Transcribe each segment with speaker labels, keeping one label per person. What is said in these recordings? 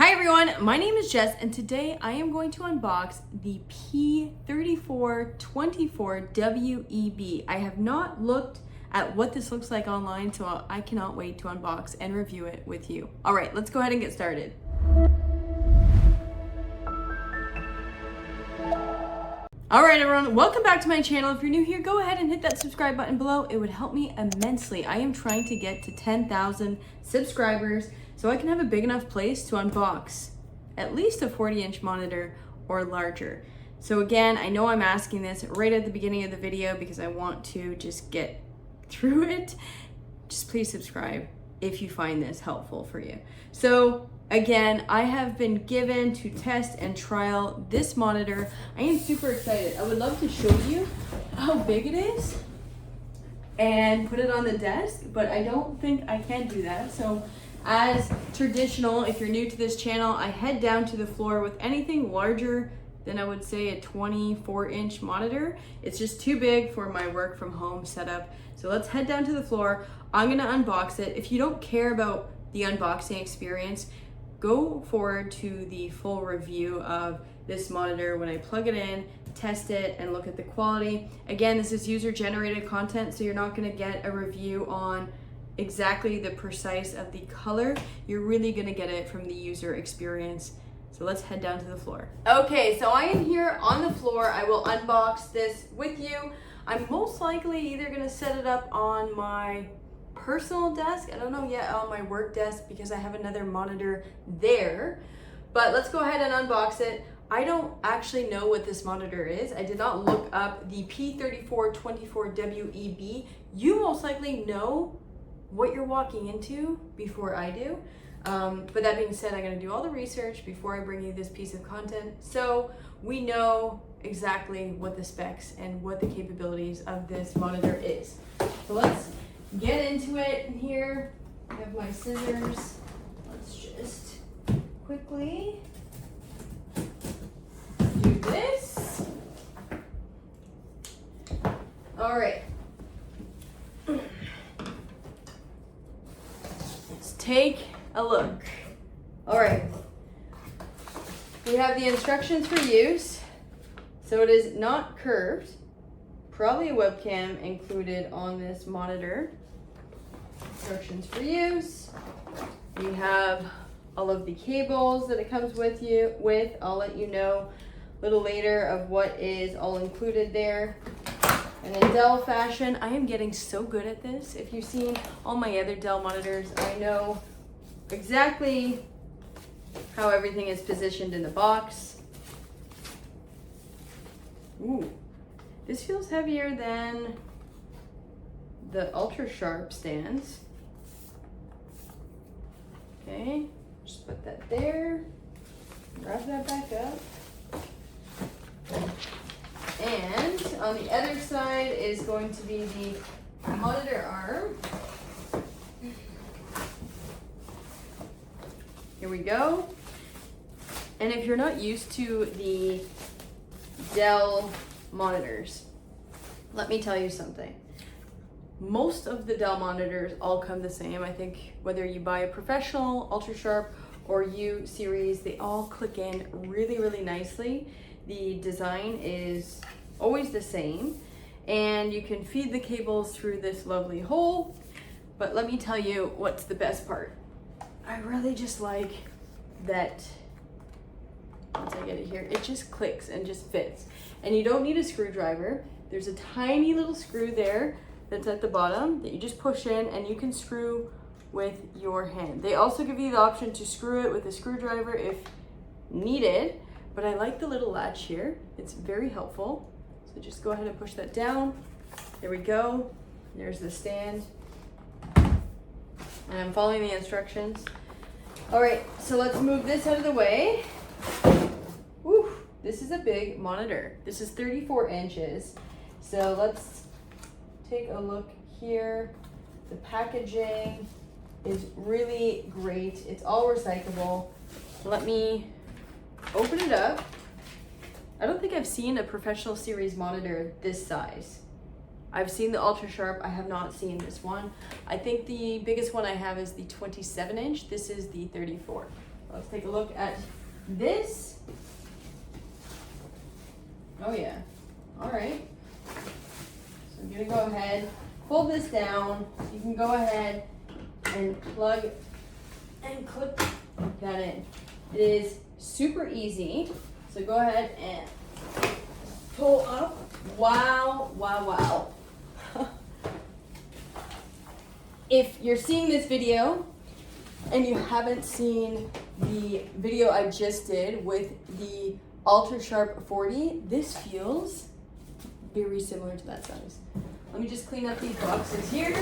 Speaker 1: Hi everyone, my name is Jess and today I am going to unbox the P3424WEB. I have not looked at what this looks like online, so I cannot wait to unbox and review it with you. All right, let's go ahead and get started. All right everyone, welcome back to my channel. If you're new here, go ahead and hit that subscribe button below. It would help me immensely. I am trying to get to 10,000 subscribers so I can have a big enough place to unbox at least a 40-inch monitor or larger. So again, I know I'm asking this right at the beginning of the video because I want to just get through it. Just please subscribe if you find this helpful for you. So again, I have been given to test and trial this monitor. I am super excited. I would love to show you how big it is and put it on the desk, but I don't think I can do that. So as traditional, if you're new to this channel, I head down to the floor with anything larger than I would say a 24-inch monitor. It's just too big for my work from home setup. So let's head down to the floor. I'm gonna unbox it. If you don't care about the unboxing experience, go forward to the full review of this monitor when I plug it in, test it, and look at the quality. Again, this is user-generated content, so you're not gonna get a review on exactly the precise of the color. You're really gonna get it from the user experience. So let's head down to the floor. Okay, so I am here on the floor. I will unbox this with you. I'm most likely either gonna set it up on my personal desk. I don't know yet on my work desk because I have another monitor there. But let's go ahead and unbox it. I don't actually know what this monitor is. I did not look up the P3424WEB. You most likely know what you're walking into before I do. But that being said, I'm gonna do all the research before I bring you this piece of content so we know exactly what the specs and what the capabilities of this monitor is. So let's get into it here. I have my scissors. Let's just quickly do this. All right. Let's take a look. All right. We have the instructions for use. So it is not curved. Probably a webcam included on this monitor. Instructions for use. We have all of the cables that it comes with. I'll let you know a little later of what is all included there. And in Dell fashion, I am getting so good at this. If you've seen all my other Dell monitors, I know exactly how everything is positioned in the box. Ooh, this feels heavier than the ultra sharp stands. Okay, just put that there, grab that back up. And on the other side is going to be the monitor arm. Here we go. And if you're not used to the Dell monitors, let me tell you something. Most of the Dell monitors all come the same. I think whether you buy a professional, ultra sharp, or U series, they all click in really, really nicely. The design is always the same, and you can feed the cables through this lovely hole. But let me tell you what's the best part. I really just like that once I get it here, it just clicks and just fits. And you don't need a screwdriver. There's a tiny little screw there that's at the bottom that you just push in, and you can screw with your hand. They also give you the option to screw it with a screwdriver if needed, but I like the little latch here. It's very helpful. So just go ahead and push that down. There we go. There's the stand. And I'm following the instructions. All right, so let's move this out of the way. Whew, this is a big monitor. This is 34 inches. So let's take a look here. The packaging is really great. It's all recyclable. Let me open it up. I don't think I've seen a professional series monitor this size. I've seen the Ultra Sharp. I have not seen this one. I think the biggest one I have is the 27 inch. This is the 34. Let's take a look at this. Oh yeah. All right. So I'm gonna go ahead, pull this down. You can go ahead and plug and clip that in. It is super easy. So go ahead and pull up. Wow, wow, wow. If you're seeing this video and you haven't seen the video I just did with the Ultra Sharp 40, this feels very similar to that size. Let me just clean up these boxes here.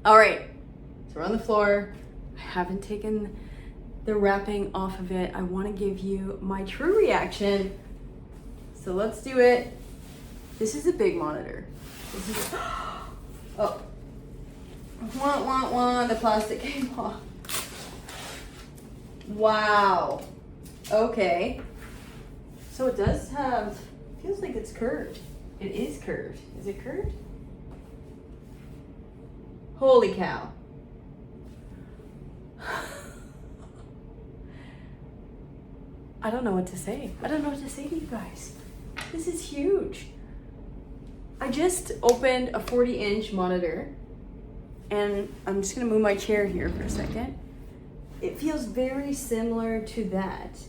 Speaker 1: All right, so we're on the floor. I haven't taken the wrapping off of it. I want to give you my true reaction. So let's do it. This is a big monitor. This is, oh, the plastic came off. Wow. Okay. So it does have, feels like it's curved. It is curved. Is it curved? Holy cow. I don't know what to say. I don't know what to say to you guys. This is huge. I just opened a 40-inch monitor and I'm just gonna move my chair here for a second. It feels very similar to that.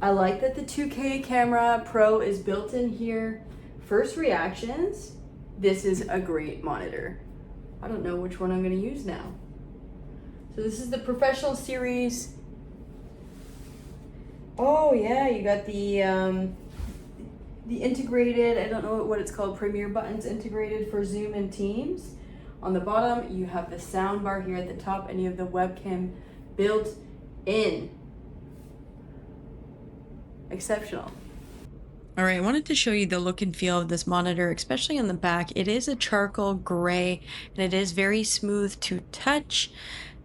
Speaker 1: I like that the 2K camera Pro is built in here. First reactions, this is a great monitor. I don't know which one I'm gonna use now. So this is the Professional Series. Oh yeah, you got the integrated, I don't know what it's called, Premiere buttons integrated for Zoom and Teams. On the bottom, you have the sound bar here at the top and you have the webcam built in. Exceptional. All right, I wanted to show you the look and feel of this monitor, especially on the back. It is a charcoal gray and it is very smooth to touch.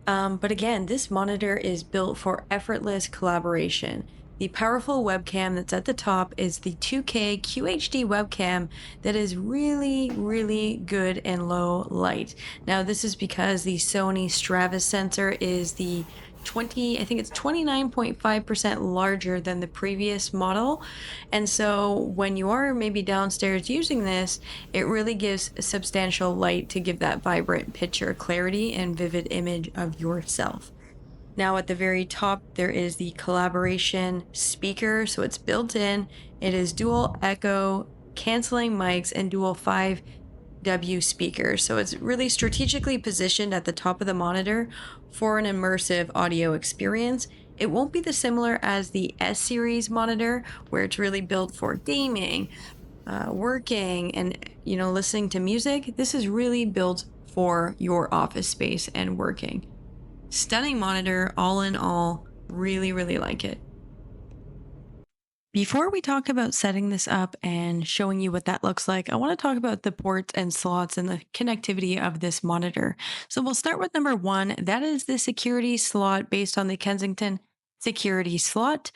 Speaker 1: But again, this monitor is built for effortless collaboration. The powerful webcam that's at the top is the 2K QHD webcam that is really, really good in low light. Now, this is because the Sony Stratus sensor is the 29.5% larger than the previous model. And so when you are maybe downstairs using this, it really gives substantial light to give that vibrant picture clarity and vivid image of yourself. Now at the very top, there is the collaboration speaker. So it's built in. It is dual echo, canceling mics, and dual 5W speakers. So it's really strategically positioned at the top of the monitor for an immersive audio experience. It won't be the similar as the S series monitor, where it's really built for gaming, working, and listening to music. This is really built for your office space and working. Stunning monitor, all in all. Really, really like it. Before we talk about setting this up and showing you what that looks like, I want to talk about the ports and slots and the connectivity of this monitor. So we'll start with number one. That is the security slot based on the Kensington security slot.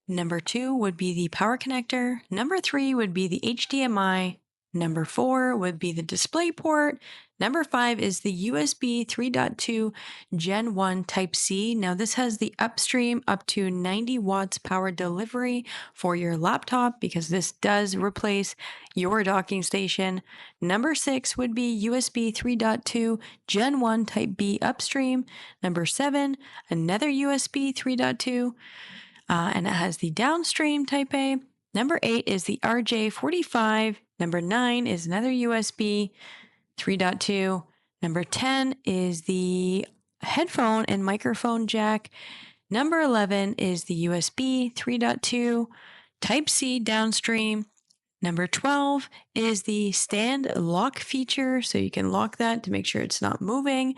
Speaker 1: Number two would be the power connector. Number three would be the HDMI. Number 4 would be the display port. Number 5 is the USB 3.2 Gen 1 Type-C. Now, this has the upstream up to 90 watts power delivery for your laptop because this does replace your docking station. Number 6 would be USB 3.2 Gen 1 Type-B upstream. Number 7, another USB 3.2, and it has the downstream Type-A. Number 8 is the RJ45. Number 9 is another USB 3.2. Number 10 is the headphone and microphone jack. Number 11 is the USB 3.2 Type-C downstream. Number 12 is the stand lock feature, so you can lock that to make sure it's not moving.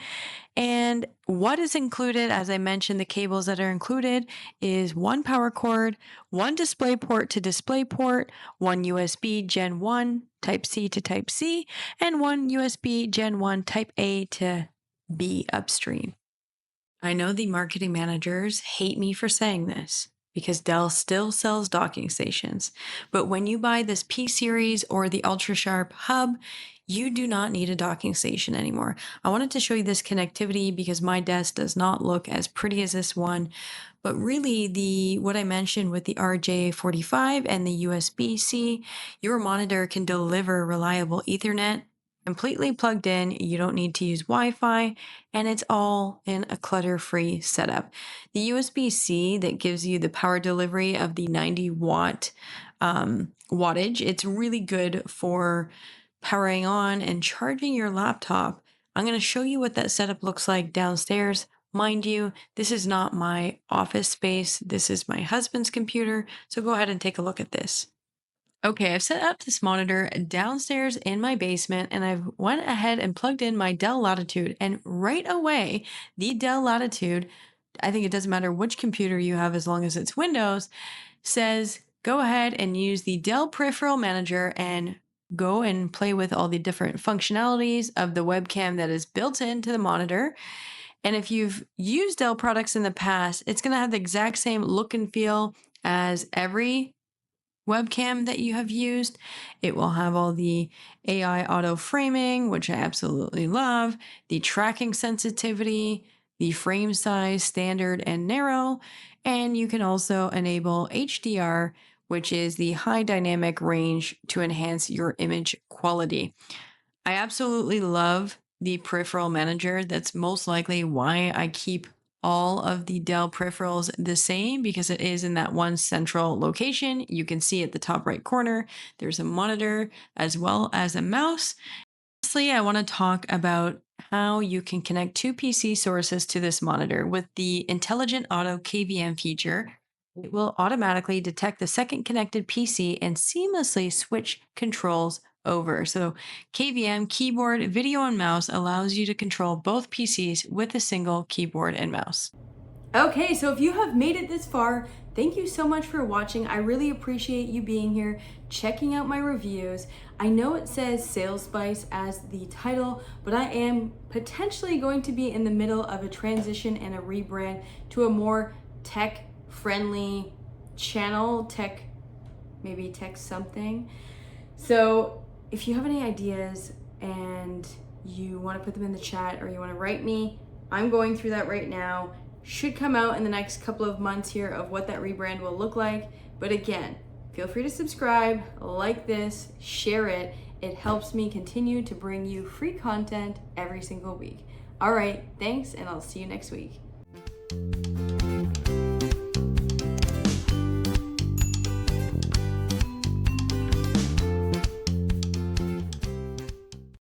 Speaker 1: And what is included, as I mentioned, the cables that are included is one power cord, one display port to display port, one USB Gen 1 Type-C to Type-C, and one USB Gen 1 Type-A to B upstream. I know the marketing managers hate me for saying this because Dell still sells docking stations. But when you buy this P series or the Ultra Sharp hub, you do not need a docking station anymore. I wanted to show you this connectivity because my desk does not look as pretty as this one. But really, what I mentioned with the RJ45 and the USB-C, your monitor can deliver reliable Ethernet completely plugged in. You don't need to use Wi-Fi, and it's all in a clutter-free setup. The USB-C that gives you the power delivery of the 90 watt wattage, it's really good for powering on and charging your laptop. I'm going to show you what that setup looks like downstairs. Mind you, this is not my office space. This is my husband's computer. So go ahead and take a look at this. Okay, I've set up this monitor downstairs in my basement, and I've went ahead and plugged in my Dell Latitude, and right away, the Dell Latitude, I think it doesn't matter which computer you have as long as it's Windows, says go ahead and use the Dell Peripheral Manager and go and play with all the different functionalities of the webcam that is built into the monitor. And if you've used Dell products in the past, it's going to have the exact same look and feel as every webcam that you have used. It will have all the AI auto framing, which I absolutely love, the tracking sensitivity, the frame size, standard and narrow, and you can also enable HDR, which is the high dynamic range to enhance your image quality. I absolutely love the peripheral manager. That's most likely why I keep all of the Dell peripherals the same, because it is in that one central location. You can see at the top right corner, there's a monitor as well as a mouse. Lastly, I want to talk about how you can connect two PC sources to this monitor with the Intelligent Auto KVM feature. It will automatically detect the second connected PC and seamlessly switch controls over. So KVM, keyboard, video, and mouse allows you to control both PCs with a single keyboard and mouse. Okay, so if you have made it this far, thank you so much for watching. I really appreciate you being here, checking out my reviews. I know it says Sales Spice as the title, but I am potentially going to be in the middle of a transition and a rebrand to a more tech-friendly channel, maybe tech something. So if you have any ideas and you want to put them in the chat or you want to write me, I'm going through that right now. Should come out in the next couple of months here of what that rebrand will look like. But again, feel free to subscribe, like this, share it. It helps me continue to bring you free content every single week. All right, thanks, and I'll see you next week.